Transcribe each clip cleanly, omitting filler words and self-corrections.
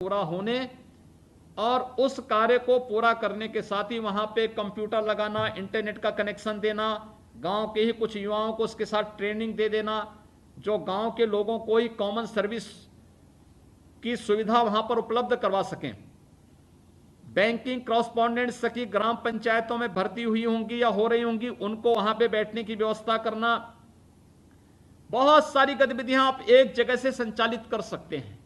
पूरा होने और उस कार्य को पूरा करने के साथ ही वहां पे कंप्यूटर लगाना, इंटरनेट का कनेक्शन देना, गांव के ही कुछ युवाओं को उसके साथ ट्रेनिंग दे देना, जो गांव के लोगों को ही कॉमन सर्विस की सुविधा वहां पर उपलब्ध करवा सकें। बैंकिंग क्रॉसपॉन्डेंट सखी ग्राम पंचायतों में भर्ती हुई होंगी या हो रही होंगी, उनको वहां पे बैठने की व्यवस्था करना। बहुत सारी गतिविधियां आप एक जगह से संचालित कर सकते हैं।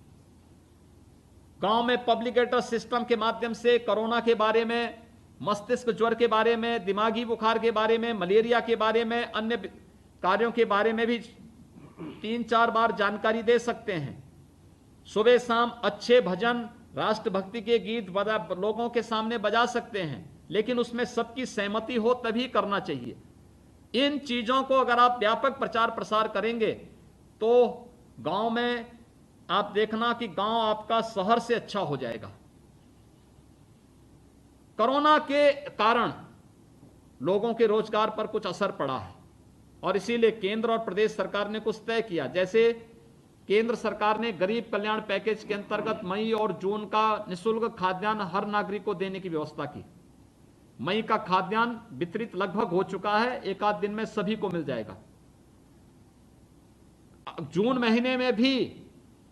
गांव में पब्लिकेटर सिस्टम के माध्यम से कोरोना के बारे में, मस्तिष्क ज्वर के बारे में, दिमागी बुखार के बारे में, मलेरिया के बारे में, अन्य कार्यों के बारे में भी 3-4 बार जानकारी दे सकते हैं। सुबह शाम अच्छे भजन, राष्ट्रभक्ति के गीत लोगों के सामने बजा सकते हैं, लेकिन उसमें सबकी सहमति हो तभी करना चाहिए। इन चीजों को अगर आप व्यापक प्रचार प्रसार करेंगे तो गांव में आप देखना कि गांव आपका शहर से अच्छा हो जाएगा। कोरोना के कारण लोगों के रोजगार पर कुछ असर पड़ा है और इसीलिए केंद्र और प्रदेश सरकार ने कुछ तय किया। जैसे केंद्र सरकार ने गरीब कल्याण पैकेज के अंतर्गत मई और जून का निःशुल्क खाद्यान्न हर नागरिक को देने की व्यवस्था की। मई का खाद्यान्न वितरित लगभग हो चुका है, एक आध दिन में सभी को मिल जाएगा। जून महीने में भी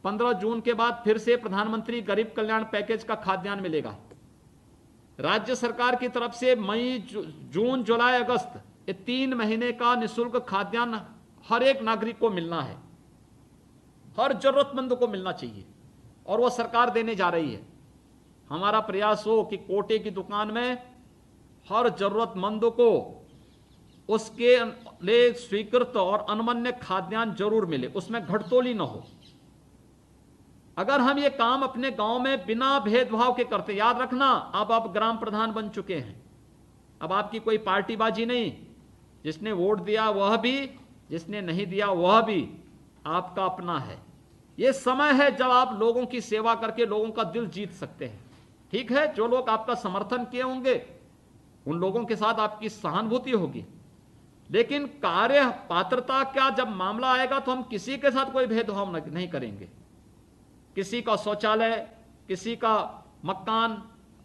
15 जून के बाद फिर से प्रधानमंत्री गरीब कल्याण पैकेज का खाद्यान्न मिलेगा। राज्य सरकार की तरफ से मई, जून, जुलाई, अगस्त ये 3 महीने का निःशुल्क खाद्यान्न हर एक नागरिक को मिलना है, हर जरूरतमंद को मिलना चाहिए और वह सरकार देने जा रही है। हमारा प्रयास हो कि कोटे की दुकान में हर जरूरतमंद को उसके लिए स्वीकृत और अनमन्य खाद्यान्न जरूर मिले, उसमें घटतोली न हो। अगर हम ये काम अपने गांव में बिना भेदभाव के करते, याद रखना आप ग्राम प्रधान बन चुके हैं, अब आपकी कोई पार्टीबाजी नहीं। जिसने वोट दिया वह भी, जिसने नहीं दिया वह भी आपका अपना है। ये समय है जब आप लोगों की सेवा करके लोगों का दिल जीत सकते हैं। ठीक है, जो लोग आपका समर्थन किए होंगे उन लोगों के साथ आपकी सहानुभूति होगी, लेकिन कार्य पात्रता का जब मामला आएगा तो हम किसी के साथ कोई भेदभाव नहीं करेंगे। किसी का शौचालय, किसी का मकान,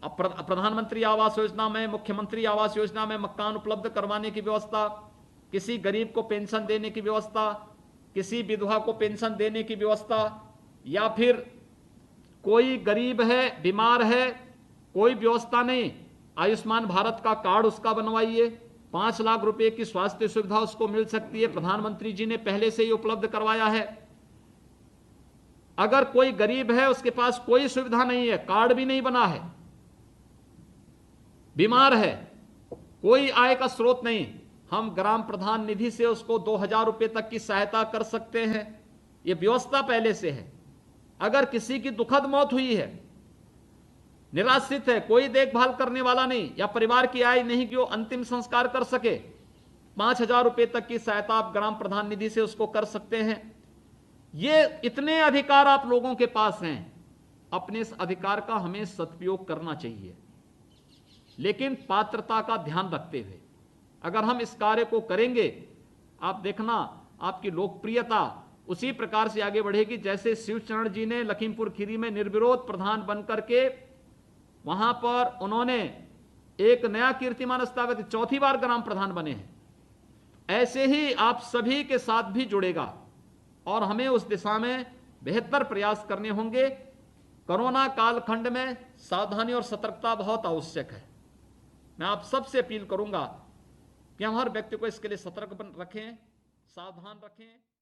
प्रधानमंत्री आवास योजना में, मुख्यमंत्री आवास योजना में मकान उपलब्ध करवाने की व्यवस्था, किसी गरीब को पेंशन देने की व्यवस्था, किसी विधवा को पेंशन देने की व्यवस्था, या फिर कोई गरीब है, बीमार है, कोई व्यवस्था नहीं, आयुष्मान भारत का कार्ड उसका बनवाइए, 5 लाख रुपए की स्वास्थ्य सुविधा उसको मिल सकती है, प्रधानमंत्री जी ने पहले से ही उपलब्ध करवाया है। अगर कोई गरीब है, उसके पास कोई सुविधा नहीं है, कार्ड भी नहीं बना है, बीमार है, कोई आय का स्रोत नहीं, हम ग्राम प्रधान निधि से उसको 2000 रुपए तक की सहायता कर सकते हैं। यह व्यवस्था पहले से है। अगर किसी की दुखद मौत हुई है, निराश्रित है, कोई देखभाल करने वाला नहीं, या परिवार की आय नहीं कि वो अंतिम संस्कार कर सके, 5000 रुपए तक की सहायता आप ग्राम प्रधान निधि से उसको कर सकते हैं। ये इतने अधिकार आप लोगों के पास हैं, अपने इस अधिकार का हमें सदुपयोग करना चाहिए, लेकिन पात्रता का ध्यान रखते हुए। अगर हम इस कार्य को करेंगे, आप देखना आपकी लोकप्रियता उसी प्रकार से आगे बढ़ेगी जैसे शिवचरण जी ने लखीमपुर खीरी में निर्विरोध प्रधान बनकर के वहां पर उन्होंने एक नया कीर्तिमान स्थापित, 4थी बार ग्राम प्रधान बने हैं। ऐसे ही आप सभी के साथ भी जुड़ेगा और हमें उस दिशा में बेहतर प्रयास करने होंगे। कोरोना कालखंड में सावधानी और सतर्कता बहुत आवश्यक है। मैं आप सबसे अपील करूंगा कि हम हर व्यक्ति को इसके लिए सतर्क रखें, सावधान रखें।